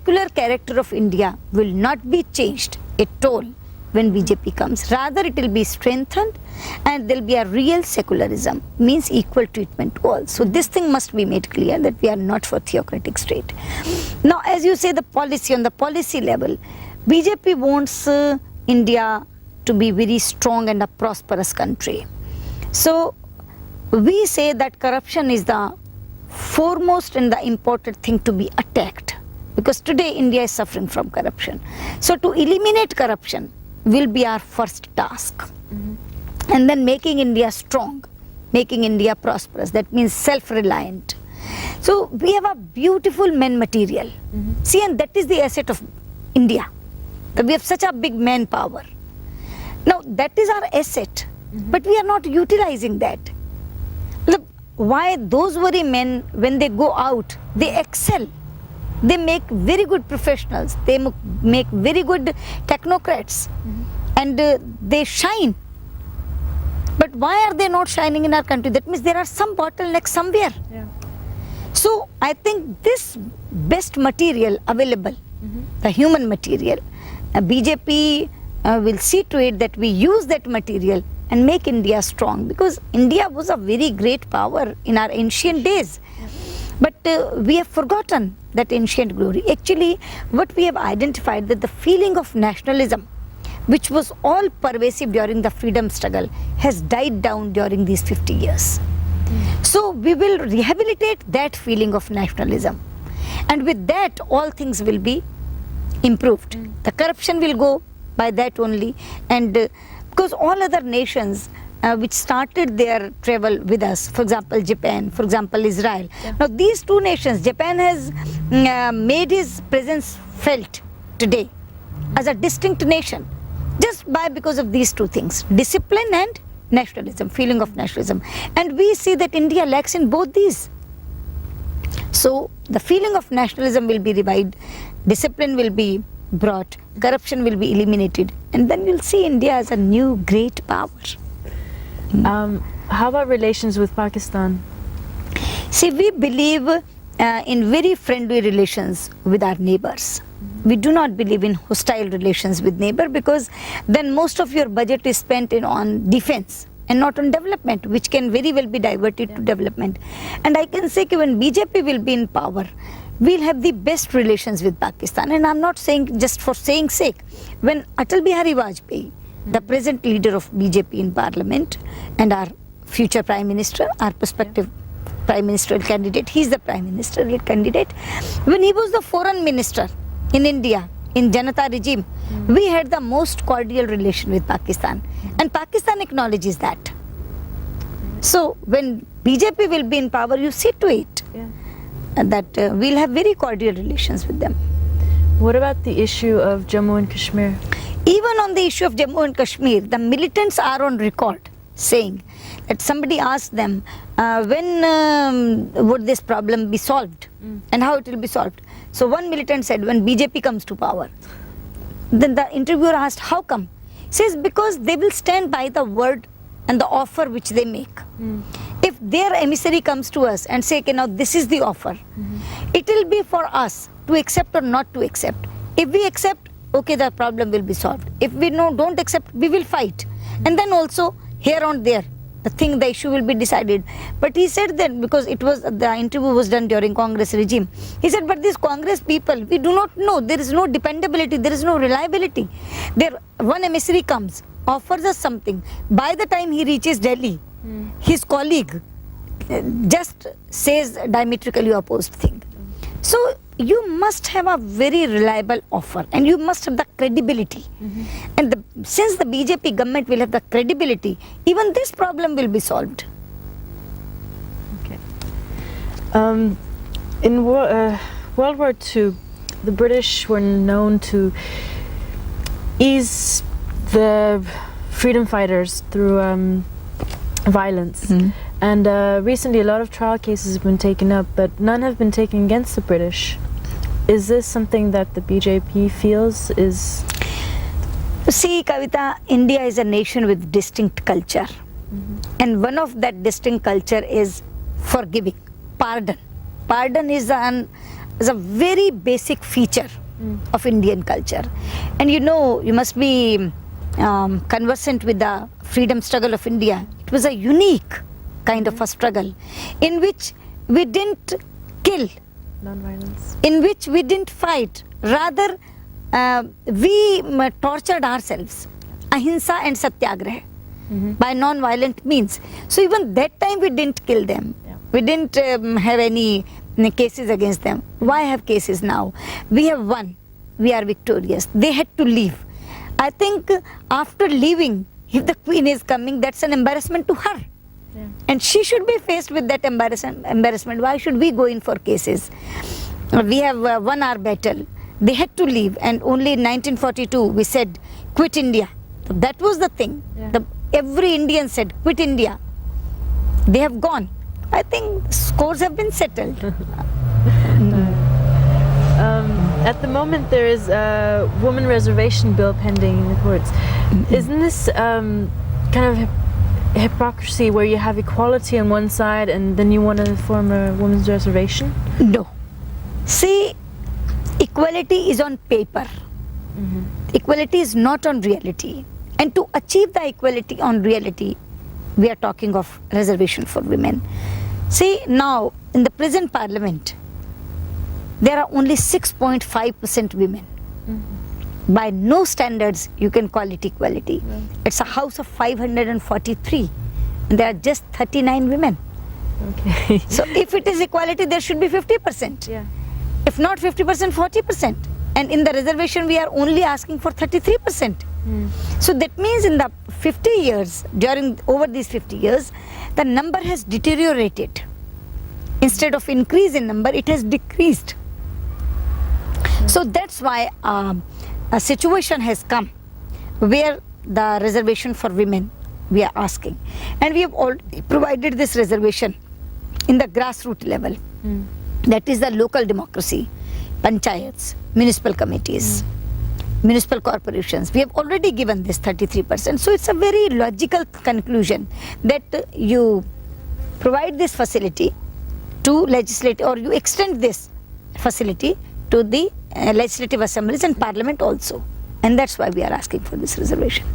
secular character of India will not be changed at all when BJP comes. Rather, it will be strengthened, and there will be a real secularism, means equal treatment to all. So this thing must be made clear that we are not for theocratic state. Now, as you say, the policy, on the policy level, BJP wants India to be very strong and a prosperous country. So we say that corruption is the foremost and the important thing to be attacked, because today India is suffering from corruption. So to eliminate corruption will be our first task. And then making India strong, making India prosperous, that means self-reliant. So we have a beautiful men material. See, and that is the asset of India. We have such a big manpower. Now that is our asset, but we are not utilizing that. Look, why those very men, when they go out, they excel. They make very good professionals, they make very good technocrats, and they shine. But why are they not shining in our country? That means there are some bottlenecks somewhere. Yeah. So I think this best material available, the human material, BJP will see to it that we use that material and make India strong, because India was a very great power in our ancient days. But we have forgotten that ancient glory. Actually, what we have identified, that the feeling of nationalism, which was all pervasive during the freedom struggle, has died down during these 50 years. So we will rehabilitate that feeling of nationalism, and with that all things will be improved. The corruption will go by that only, and because all other nations which started their travel with us, for example Japan, for example Israel. Now these two nations, Japan has made his presence felt today as a distinct nation just because of these two things, discipline and nationalism, feeling of nationalism. And we see that India lacks in both these. So the feeling of nationalism will be revived, discipline will be brought, corruption will be eliminated, and then you'll see India as a new great power. How about relations with Pakistan? See, we believe in very friendly relations with our neighbors. We do not believe in hostile relations with neighbor, because then most of your budget is spent on defense and not on development, which can very well be diverted to development. And I can say that when BJP will be in power, we'll have the best relations with Pakistan. And I'm not saying just for saying sake. When Atal Bihari Vajpayee, the present leader of BJP in parliament and our future prime minister, our prospective prime ministerial candidate, he's the prime ministerial candidate. When he was the foreign minister in India, in Janata regime, we had the most cordial relation with Pakistan, and Pakistan acknowledges that. So when BJP will be in power, you see to it that we'll have very cordial relations with them. What about the issue of Jammu and Kashmir? Even on the issue of Jammu and Kashmir, the militants are on record saying that somebody asked them when would this problem be solved and how it will be solved. So one militant said, when BJP comes to power. Then the interviewer asked, how come? He says, because they will stand by the word and the offer which they make. If their emissary comes to us and say, okay, now this is the offer, it will be for us to accept or not to accept. If we accept, okay, the problem will be solved. If we don't accept, we will fight. And then also here on there, the issue will be decided. But he said that, because the interview was done during Congress regime, he said, but these Congress people, we do not know, there is no dependability, there is no reliability. One emissary comes, offers us something, by the time he reaches Delhi, his colleague just says diametrically opposed thing. So you must have a very reliable offer, and you must have the credibility. And since the BJP government will have the credibility, even this problem will be solved. Okay. In World War II, the British were known to ease the freedom fighters through violence. And recently a lot of trial cases have been taken up, but none have been taken against the British. Is this something that the BJP feels is... See, Kavita, India is a nation with distinct culture. And one of that distinct culture is forgiving, pardon. Pardon is a is a very basic feature of Indian culture. And you know, you must be conversant with the freedom struggle of India. It was a unique kind of a struggle in which we didn't kill, Non-violence. in which we didn't fight, rather we tortured ourselves, ahimsa and satyagraha, by non-violent means. So even that time we didn't kill them. Yeah. We didn't have any cases against them. Why have cases now? We have won. We are victorious. They had to leave. I think after leaving, if the queen is coming, that's an embarrassment to her. Yeah. And she should be faced with that embarrassment. Why should we go in for cases? We have won our battle. They had to leave, and only in 1942 we said, quit India. So that was the thing. Yeah. Every Indian said, quit India. They have gone. I think scores have been settled. At the moment, there is a woman reservation bill pending in the courts. Isn't this kind of hypocrisy where you have equality on one side and then you want to form a women's reservation? No. See, equality is on paper. Equality is not on reality. And to achieve the equality on reality, we are talking of reservation for women. See, now in the present parliament, there are only 6.5% women. By no standards you can call it equality. It's a house of 543 and there are just 39 women. Okay. So if it is equality, there should be 50%. Yeah. If not 50%, 40%. And in the reservation we are only asking for 33%. So that means in the 50 years, over these 50 years, the number has deteriorated. Instead of increase in number, it has decreased. So that's why a situation has come where the reservation for women we are asking. And we have already provided this reservation in the grassroots level. That is the local democracy, panchayats, municipal committees, municipal corporations. We have already given this 33%. So it's a very logical conclusion that you provide this facility to legislative, or you extend this facility to the legislative assemblies and parliament also. And that's why we are asking for this reservation.